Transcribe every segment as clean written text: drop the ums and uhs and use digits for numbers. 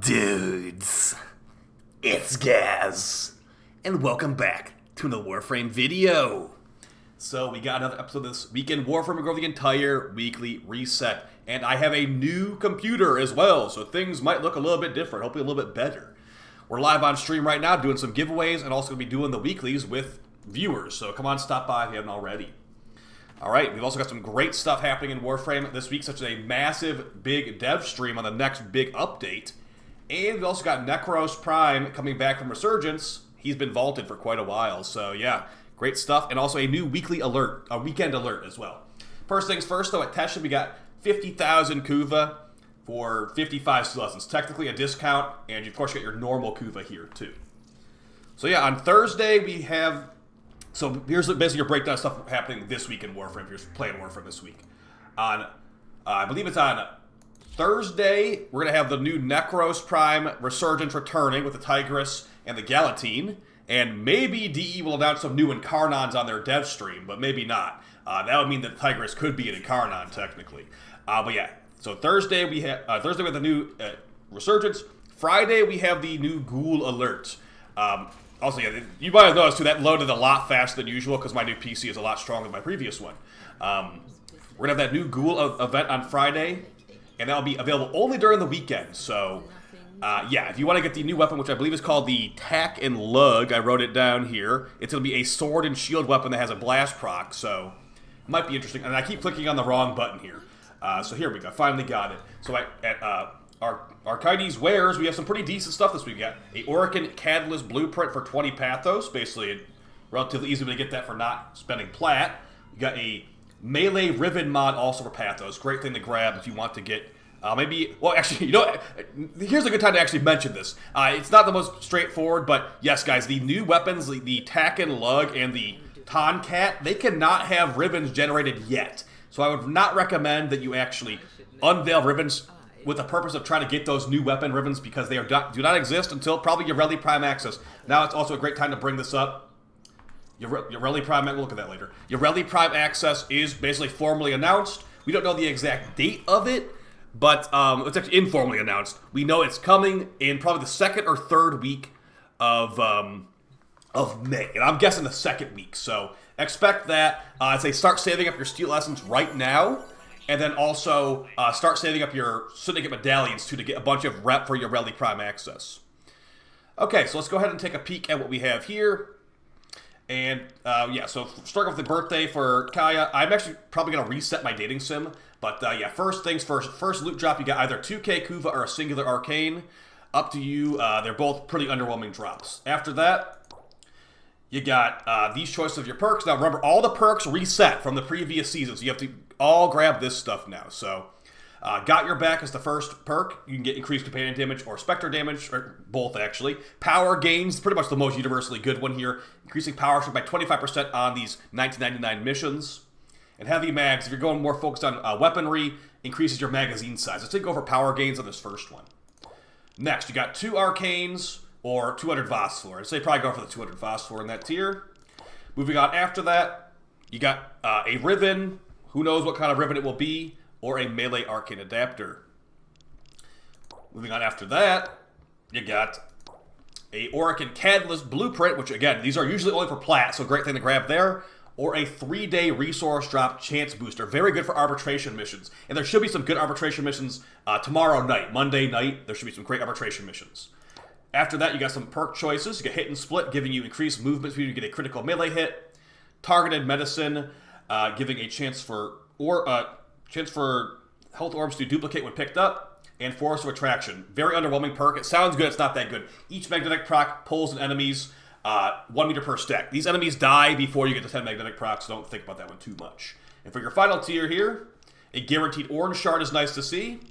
Dudes, it's Gaz, and welcome back to another Warframe video. So we got another episode this weekend. Warframe will go the entire weekly reset, and I have a new computer as well, so things might look a little bit different, hopefully a little bit better. We're live on stream right now doing some giveaways, and also going to be doing the weeklies with viewers, so come on, stop by if you haven't already. Alright, we've also got some great stuff happening in Warframe this week, such as a massive big dev stream on the next big update. And we've also got Necros Prime coming back from Resurgence. He's been vaulted for quite a while, so yeah, great stuff. And also a new weekly alert, a weekend alert as well. First things first, though, at Teshin we got 50,000 Kuva for 55 lessons. Technically a discount, and you of course get your normal Kuva here too. So yeah, on Thursday we have... So here's basically your breakdown of stuff happening this week in Warframe, if you're playing Warframe this week. On, I believe it's on Thursday, we're going to have the new Necros Prime Resurgence returning with the Tigress and the Galatine. And maybe DE will announce some new Incarnons on their dev stream, but maybe not. That would mean that the Tigress could be an Incarnon, technically. But yeah, so Thursday we have the new Resurgence. Friday we have the new Ghoul Alert. Also, yeah, you might have noticed, too, that loaded a lot faster than usual because my new PC is a lot stronger than my previous one. We're going to have that new Ghoul event on Friday, and that'll be available only during the weekend. So, yeah, if you want to get the new weapon, which I believe is called the Tack and Lug, I wrote it down here. It's going to be a sword and shield weapon that has a blast proc, so it might be interesting. And I keep clicking on the wrong button here. So here we go. I finally got it. So at Archides Wares, we have some pretty decent stuff this week. We got a Archon Catalyst Blueprint for 20 Pathos. Basically, relatively easy to get that for not spending plat. You got a Melee Riven mod also for Pathos. Great thing to grab if you want to get... maybe... Well, actually, you know, here's a good time to actually mention this. It's not the most straightforward, but yes, guys, the new weapons, the Tack and Lug and the Tonkat, they cannot have ribbons generated yet. So I would not recommend that you actually unveil ribbons with the purpose of trying to get those new weapon ribbons because they do not exist until probably your Rally Prime access. Now it's also a great time to bring this up. Your Rally Prime, we'll look at that later. Your Rally Prime access is basically formally announced. We don't know the exact date of it, but it's actually informally announced. We know it's coming in probably the second or third week of May, and I'm guessing the second week. So expect that. I'd say start saving up your Steel Essence right now. And then also start saving up your Syndicate Medallions too to get a bunch of rep for your Rally Prime access. Okay, so let's go ahead and take a peek at what we have here. And yeah, so starting off with the birthday for Kaya, I'm actually probably going to reset my dating sim. But yeah, first things first. First loot drop, you got either 2k Kuva or a singular Arcane. Up to you. They're both pretty underwhelming drops. After that, you got these choices of your perks. Now remember, all the perks reset from the previous season, so you have to all grab this stuff now. So, Got Your Back is the first perk. You can get increased companion damage or Spectre damage, or both actually. Power gains, pretty much the most universally good one here. Increasing power by 25% on these 1999 missions. And Heavy Mags, if you're going more focused on weaponry, increases your magazine size. Let's take over power gains on this first one. Next, you got 2 Arcanes or 200 Phosphor. I'd say probably go for the 200 Phosphor in that tier. Moving on after that, you got a Riven. Who knows what kind of ribbon it will be, or a Melee Arcane Adapter. Moving on after that, you got a Archon Catalyst Blueprint, which again, these are usually only for plat, so great thing to grab there, or a 3-day resource drop chance booster. Very good for arbitration missions. And there should be some good arbitration missions tomorrow night, Monday night. There should be some great arbitration missions. After that, you got some perk choices. You get Hit and Split, giving you increased movement speed. You get a critical melee hit. Targeted Medicine, giving a chance for health orbs to duplicate when picked up, and Force of Attraction. Very underwhelming perk. It sounds good, it's not that good. Each magnetic proc pulls an enemies 1 meter per stack. These enemies die before you get to 10 magnetic procs, so don't think about that one too much. And for your final tier here, a guaranteed orange shard is nice to see.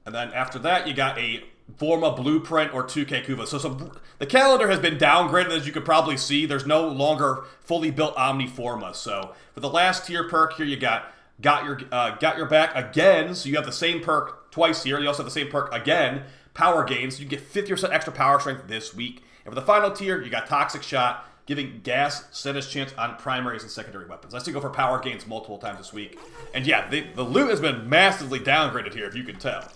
And then after that, you got a Vorma Blueprint or 2k Kuva. So the calendar has been downgraded, as you could probably see. There's no longer fully built Omni Forma. So for the last tier perk here, you got Your Back again. So you have the same perk twice here. You also have the same perk again. Power gains. So you get 50% extra power strength this week. And for the final tier, you got Toxic Shot, giving gas status chance on primaries and secondary weapons. I still go for power gains multiple times this week. And yeah, the loot has been massively downgraded here, if you can tell.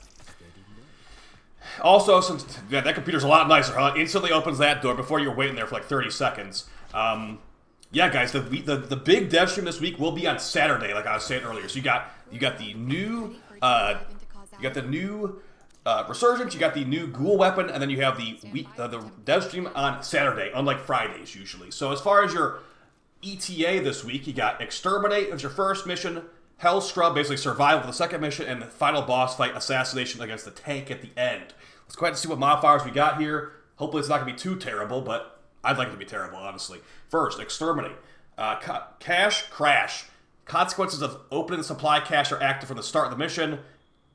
Also, since that computer's a lot nicer, huh? It instantly opens that door before you're waiting there for like 30 seconds. Yeah, guys, the big dev stream this week will be on Saturday, like I was saying earlier. So you got the new Resurgence, you got the new Ghoul weapon, and then you have the dev stream on Saturday, unlike Fridays usually. So as far as your ETA this week, you got Exterminate as your first mission, Hell Scrub, basically survival for the second mission, and the final boss fight, Assassination against the tank at the end. Let's go ahead and see what modifiers we got here. Hopefully it's not going to be too terrible, but I'd like it to be terrible, honestly. First, Exterminate. Cache, Crash. Consequences of opening the supply cache are active from the start of the mission,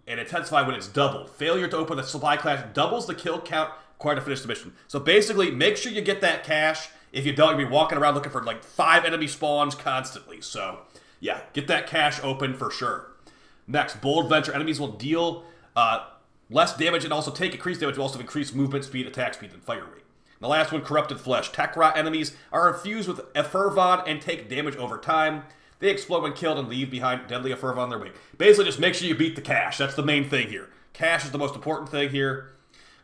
and intensify when it's doubled. Failure to open the supply cache doubles the kill count required to finish the mission. So basically, make sure you get that cache. If you don't, you'll be walking around looking for like 5 enemy spawns constantly. So yeah, get that cache open for sure. Next, Bold Venture. Enemies will deal less damage and also take increased damage, will also increase movement speed, attack speed, and fire rate. And the last one, Corrupted Flesh. Tech Rot enemies are infused with Effervon and take damage over time. They explode when killed and leave behind deadly Effervon on their way. Basically, just make sure you beat the cache. That's the main thing here. Cache is the most important thing here.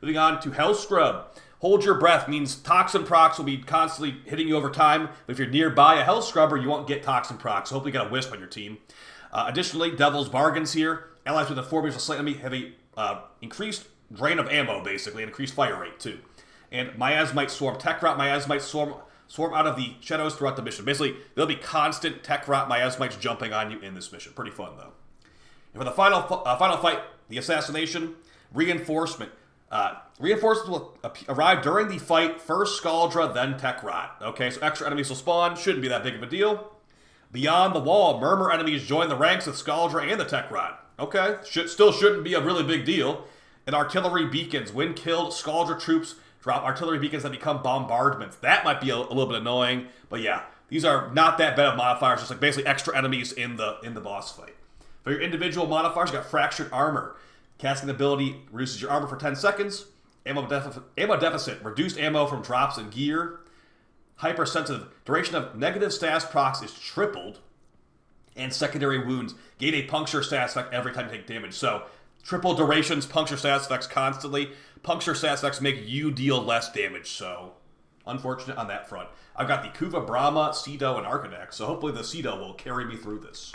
Moving on to Hell Scrub. Hold your breath means toxin procs will be constantly hitting you over time, but if you're nearby a Hell Scrubber, you won't get toxin procs. So hopefully you got a Wisp on your team. Additionally, Devil's Bargains here. Allies with a 4 meters of slight enemy have a increased drain of ammo, basically, and increased fire rate, too. And Miasmite Swarm. Tech Rot Miasmite Swarm out of the shadows throughout the mission. Basically, there'll be constant Tech Rot Miasmites jumping on you in this mission. Pretty fun, though. And for the final fight, the Assassination, Reinforcement. Reinforcements will arrive during the fight. First Scaldra, then Tech Rot. Okay, so extra enemies will spawn. Shouldn't be that big of a deal. Beyond the Wall, Murmur enemies join the ranks of Scaldra and the Tech Rot. Okay, still shouldn't be a really big deal. And Artillery Beacons. When killed, Scaldra troops drop artillery beacons that become bombardments. That might be a little bit annoying, but yeah, these are not that bad of modifiers, just like basically extra enemies in the boss fight. For your individual modifiers, you got Fractured Armor. Casting ability reduces your armor for 10 seconds. Ammo deficit. Reduced ammo from drops and gear. Hypersensitive. Duration of negative status procs is tripled. And secondary wounds. Gain a puncture status effect every time you take damage. So, triple durations, puncture status effects constantly. Puncture status effects make you deal less damage, so unfortunate on that front. I've got the Kuva, Brahma, Cedo, and Archon, so hopefully the Cedo will carry me through this.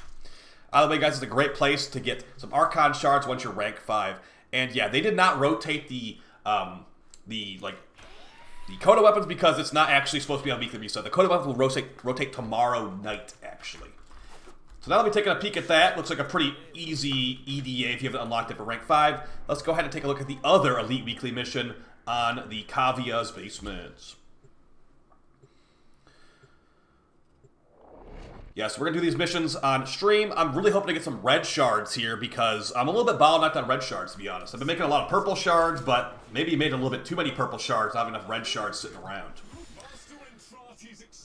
Either way, guys, it's a great place to get some Archon shards once you're rank 5. And yeah, they did not rotate the Coda weapons because it's not actually supposed to be on weekly reset. The Coda weapons will rotate tomorrow night, actually. So now that we've taken a peek at that, looks like a pretty easy EDA if you haven't unlocked it for rank 5. Let's go ahead and take a look at the other Elite Weekly mission on the Kavia's Basements. Yes, we're going to do these missions on stream. I'm really hoping to get some red shards here because I'm a little bit bottlenecked on red shards, to be honest. I've been making a lot of purple shards, but maybe made a little bit too many purple shards. Not enough red shards sitting around.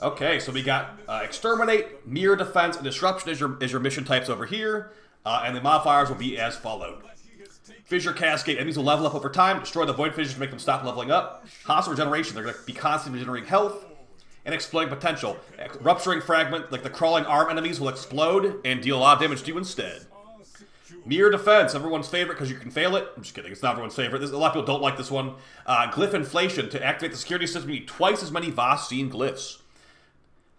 Okay, so we got Exterminate, Mirror Defense, and Disruption as your mission types over here. And the modifiers will be as followed. Fissure Cascade. Enemies will level up over time. Destroy the Void Fissures to make them stop leveling up. Hostile Regeneration. They're going to be constantly regenerating health. And Exploding Potential. Rupturing Fragment, like the crawling arm enemies, will explode and deal a lot of damage to you instead. Mirror Defense, everyone's favorite because you can fail it. I'm just kidding, it's not everyone's favorite. A lot of people don't like this one. Glyph Inflation. To activate the security system, you need twice as many Voscine glyphs.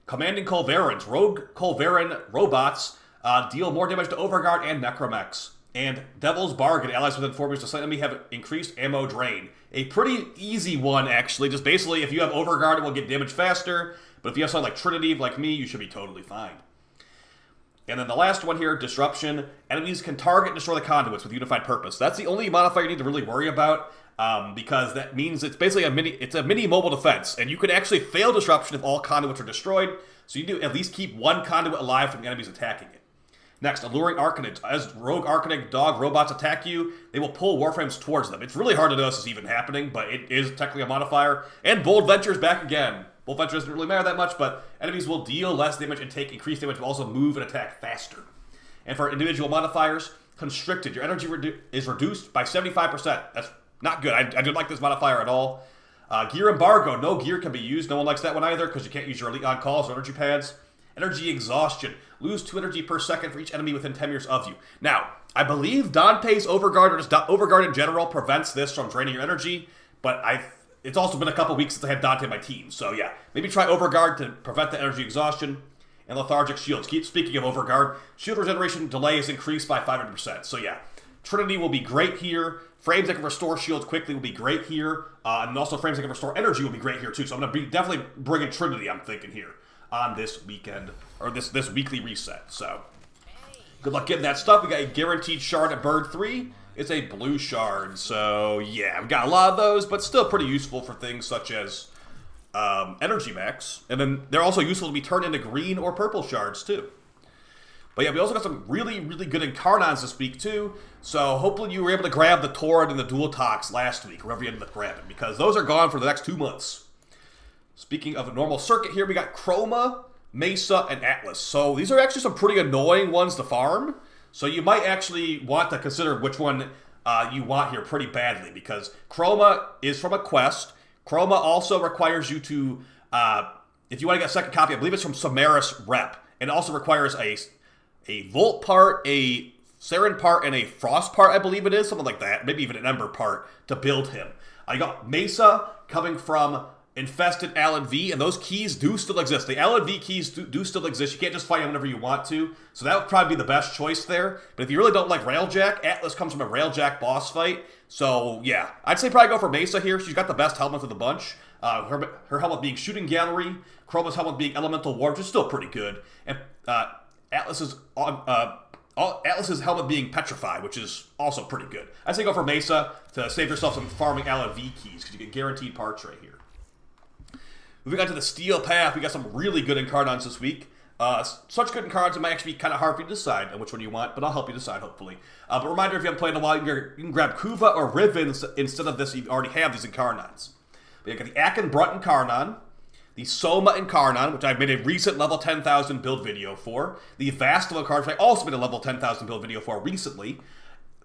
Commanding Colverans. Rogue Colveran robots deal more damage to Overguard and Necromechs. And Devil's Bargain. Allies within 4 meters of sight enemy have increased ammo drain. A pretty easy one, actually. Just basically, if you have Overguard, it will get damage faster. But if you have something like Trinity, like me, you should be totally fine. And then the last one here, Disruption. Enemies can target and destroy the conduits with Unified Purpose. That's the only modifier you need to really worry about. Because that means it's basically a mini mobile defense. And you can actually fail Disruption if all conduits are destroyed. So you do at least keep one conduit alive from the enemies attacking it. Next, Alluring Arcanid. As rogue Arcanid dog robots attack you, they will pull Warframes towards them. It's really hard to know this is even happening, but it is technically a modifier. And Bold Venture's back again. Bold Venture doesn't really matter that much, but enemies will deal less damage and take increased damage, but also move and attack faster. And for individual modifiers, Constricted. Your energy is reduced by 75%. That's not good. I didn't like this modifier at all. Gear Embargo. No gear can be used. No one likes that one either because you can't use your Elite on calls or energy pads. Energy Exhaustion. Lose 2 energy per second for each enemy within 10 meters of you. Now, I believe Dante's Overguard, or just Overguard in general, prevents this from draining your energy, but it's also been a couple weeks since I had Dante in my team, so yeah. Maybe try Overguard to prevent the energy exhaustion. And Lethargic Shields. Speaking of Overguard, shield regeneration delay is increased by 500%, so yeah. Trinity will be great here. Frames that can restore shields quickly will be great here. And also frames that can restore energy will be great here too. So I'm going to be definitely bringing Trinity, I'm thinking, here on this weekend, or this weekly reset. So good luck getting that stuff. We got a guaranteed shard at Bird 3. It's a blue shard. So yeah, we've got a lot of those, but still pretty useful for things such as energy max. And then they're also useful to be turned into green or purple shards too. But yeah, we also got some really, really good Incarnons this week, too. So hopefully you were able to grab the Tauren and the Dual Tox last week, wherever you ended up grabbing, because those are gone for the next 2 months. Speaking of a normal circuit here, we got Chroma, Mesa, and Atlas. So these are actually some pretty annoying ones to farm. So you might actually want to consider which one you want here pretty badly, because Chroma is from a quest. Chroma also requires you to, if you want to get a second copy, I believe it's from Samaris Rep. And it also requires a Volt part, a Saren part, and a Frost part, I believe it is. Something like that. Maybe even an Ember part to build him. I got Mesa coming from Infested Alan V, and those keys do still exist. The Alan V keys do still exist. You can't just fight them whenever you want to. So that would probably be the best choice there. But if you really don't like Railjack, Atlas comes from a Railjack boss fight. So yeah, I'd say probably go for Mesa here. She's got the best helmet of the bunch. Her helmet being Shooting Gallery, Chroma's helmet being Elemental War, which is still pretty good. And Atlas's helmet being Petrified, which is also pretty good. I'd say go for Mesa to save yourself some farming Alan V keys, because you get guaranteed parts right here. Moving on to the Steel Path, we got some really good Incarnons this week. Such good Incarnons, it might actually be kind of hard for you to decide on which one you want, but I'll help you decide, hopefully. But reminder, if you haven't played in a while, you can grab Kuva or Riven instead of this. You already have these Incarnons. We got the Akin Brunt Incarnon, the Soma Incarnon, which I've made a recent level 10,000 build video for. The Vasto Incarnon, which I also made a level 10,000 build video for recently.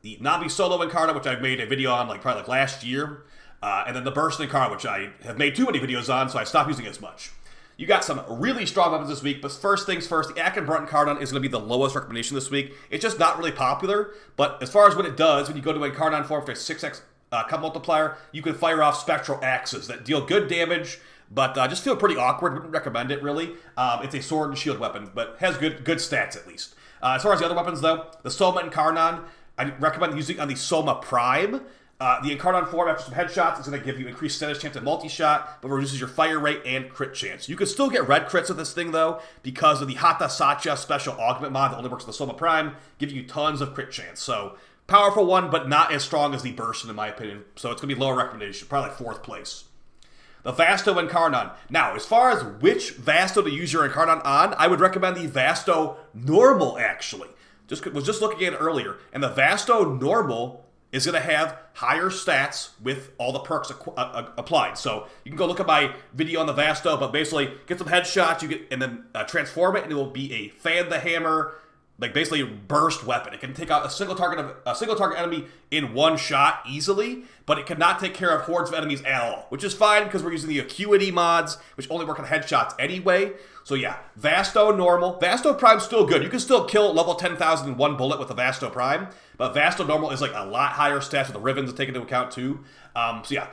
The Navi Solo Incarnon, which I've made a video on probably last year. And then the Burst Incarnon, which I have made too many videos on, so I stopped using it as much. You got some really strong weapons this week, but first things first, the Akin Brunt Incarnon is going to be the lowest recommendation this week. It's just not really popular, but as far as what it does, when you go to Incarnon form for a 6x cut multiplier, you can fire off Spectral Axes that deal good damage, but just feel pretty awkward. Wouldn't recommend it, really. It's a sword and shield weapon, but has good stats, at least. As far as the other weapons, though, the Soma Incarnon, I recommend using on the Soma Prime. The Incarnon form, after some headshots, is going to give you increased status chance at multi-shot, but reduces your fire rate and crit chance. You can still get red crits with this thing, though, because of the Hata Satya special augment mod that only works with the Soma Prime, giving you tons of crit chance. So, powerful one, but not as strong as the Burst, in my opinion. So it's going to be lower recommendation, probably 4th place. The Vasto Incarnon. Now, as far as which Vasto to use your Incarnon on, I would recommend the Vasto Normal, actually. Was just looking at it earlier, and the Vasto Normal is going to have higher stats with all the perks applied. So you can go look at my video on the Vasto, but basically get some headshots, and then transform it, and it will be a Fan the Hammer, basically burst weapon. It can take out a single target enemy in one shot easily, but it cannot take care of hordes of enemies at all, which is fine because we're using the Acuity mods, which only work on headshots anyway. So yeah, Vasto Normal. Vasto Prime's still good. You can still kill level 10,000 in one bullet with the Vasto Prime, but Vasto Normal is a lot higher stats with the Rivens to take into account too. So yeah,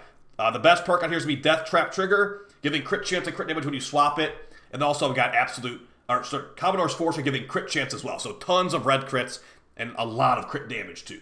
the best perk on here is going to be Death Trap Trigger, giving crit chance and crit damage when you swap it, and also we got Commodore's Force are giving crit chance as well, so tons of red crits and a lot of crit damage too.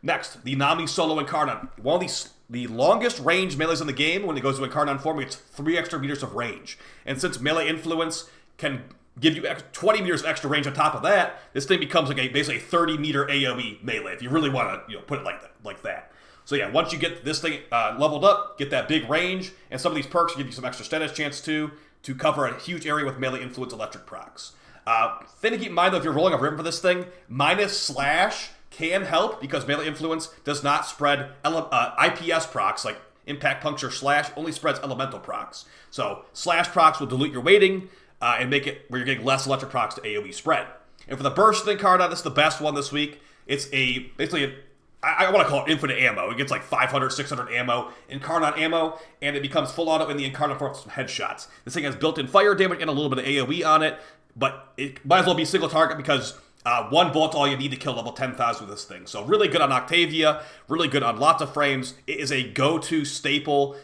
Next, the Nami Solo Incarnon. One of the longest range melees in the game. When it goes to Incarnon form, it's 3 extra meters of range. And since melee influence can give you 20 meters of extra range on top of that, this thing becomes basically a 30-meter AoE melee, if you really want to put it like that. So yeah, once you get this thing leveled up, get that big range, and some of these perks give you some extra status chance too, to cover a huge area with melee influence electric procs. Thing to keep in mind, though, if you're rolling a Riven for this thing, -slash can help, because melee influence does not spread IPS procs, like impact, puncture, slash, only spreads elemental procs. So slash procs will dilute your weighting and make it where you're getting less electric procs to AoE spread. And for the Burst Incarnon, this is the best one this week. It's I want to call it infinite ammo. It gets 500, 600 ammo, Incarnon ammo, and it becomes full auto in the Incarnon form with some headshots. This thing has built-in fire damage and a little bit of AoE on it. but it might as well be single target because one bullet's all you need to kill level 10,000 with this thing. So really good on Octavia, really good on lots of frames. It is a go-to staple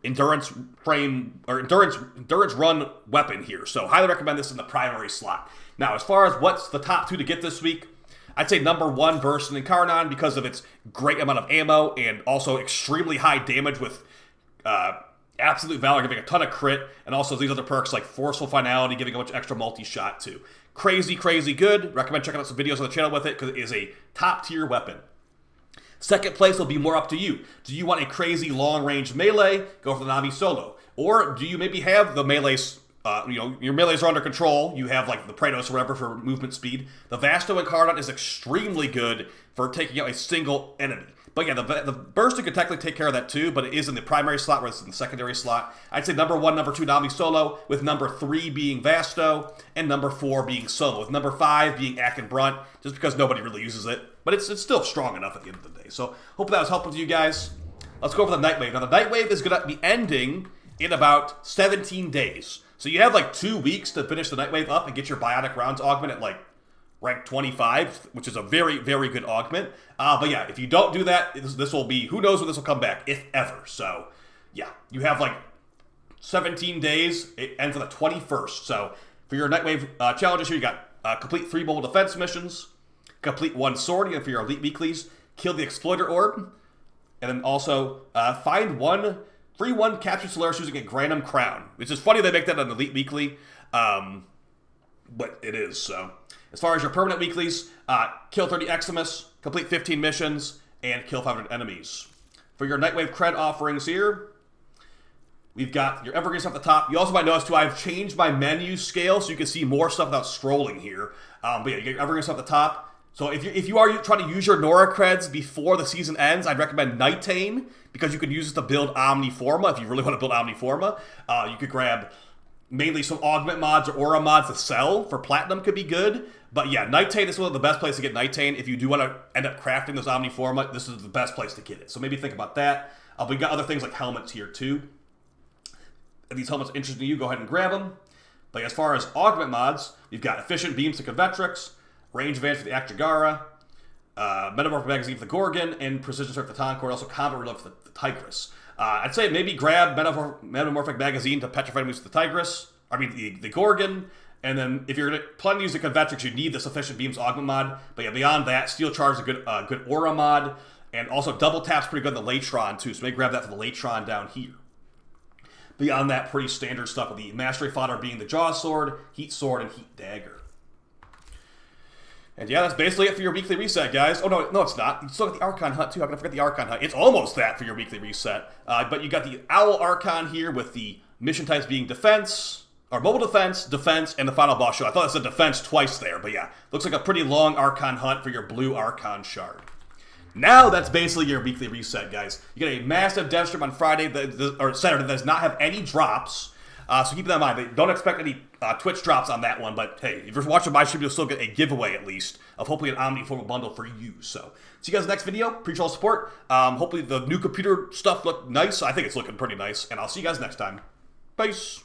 endurance frame or endurance run weapon here. So highly recommend this in the primary slot. Now, as far as what's the top 2 to get this week, I'd say number 1, Warframe Incarnon, because of its great amount of ammo and also extremely high damage with Absolute Valor giving a ton of crit, and also these other perks like Forceful Finality giving a bunch of extra multi-shot too. Crazy, crazy good. Recommend checking out some videos on the channel with it because it is a top-tier weapon. Second place will be more up to you. Do you want a crazy long-range melee? Go for the Nami Solo. Or do you maybe have the melees, your melees are under control. You have like the Praetos or whatever for movement speed. The Vasto Incarnon is extremely good for taking out a single enemy. But yeah, the bursting could technically take care of that too, but it is in the primary slot whereas it's in the secondary slot. I'd say number 1, number 2, Nami Solo, with number 3 being Vasto, and number 4 being Solo, with number 5 being Akin Brunt, just because nobody really uses it. But it's still strong enough at the end of the day. So hope that was helpful to you guys. Let's go over the Nightwave. Now the Nightwave is going to be ending in about 17 days. So you have like 2 weeks to finish the Nightwave up and get your Biotic Rounds augment at like rank 25, which is a very, very good augment. But yeah, if you don't do that, this will be, who knows when this will come back, if ever. So yeah, you have like 17 days. It ends on the 21st. So for your Nightwave challenges here, you got complete 3 mobile defense missions, complete 1 sword, and for your elite weeklies, kill the Exploiter Orb, and then also find 1 free 1 captured Solaris using a Granum Crown, which is funny they make that an elite weekly, but it is. So as far as your permanent weeklies, kill 30 Eximus, complete 15 missions, and kill 500 enemies. For your Nightwave cred offerings here, we've got your Evergreens at the top. You also might notice too, I've changed my menu scale so you can see more stuff without scrolling here. But yeah, you get your Evergreens at the top. So if you are trying to use your Nora creds before the season ends, I'd recommend Nightane, because you can use it to build Omniforma if you really want to build Omniforma. You could grab mainly some augment mods or aura mods to sell for platinum could be good. But yeah, Nightane is one of the best places to get Nightane. If you do want to end up crafting this Omniforma, this is the best place to get it. So maybe think about that. We got other things like helmets here too. If these helmets are interesting to you, go ahead and grab them. But as far as augment mods, we've got Efficient Beams to Convetrix, Range Advantage for the Actigara, Metamorphic Magazine for the Gorgon, and Precision Strike for the Toncord, also Combat Reload for the Tigris. I'd say maybe grab Metamorphic Magazine to petrify enemies for the Tigris, the Gorgon, and then if you're planning to use the Convetrix, you need the Sufficient Beams Augment mod. But yeah, beyond that, Steel Charge is a good Aura mod, and also Double Tap's pretty good in the Latron too, so maybe grab that for the Latron down here. Beyond that, pretty standard stuff with the Mastery Fodder being the Jaw Sword, Heat Sword, and Heat Dagger. And yeah, that's basically it for your weekly reset, guys. Oh, no, it's not. You still got the Archon Hunt, too. I'm going to forget the Archon Hunt. It's almost that for your weekly reset. But you got the Owl Archon here with the mission types being defense, or mobile defense, and the final boss show. I thought it said defense twice there, but yeah. Looks like a pretty long Archon Hunt for your blue Archon Shard. Now that's basically your weekly reset, guys. You get a massive dev stream on Friday, or Saturday, that does not have any drops. So keep that in mind. But don't expect any Twitch drops on that one. But hey, if you're watching my stream, you'll still get a giveaway at least of hopefully an Omniforma bundle for you. So see you guys in the next video. Appreciate all the support. Hopefully the new computer stuff looked nice. I think it's looking pretty nice. And I'll see you guys next time. Peace.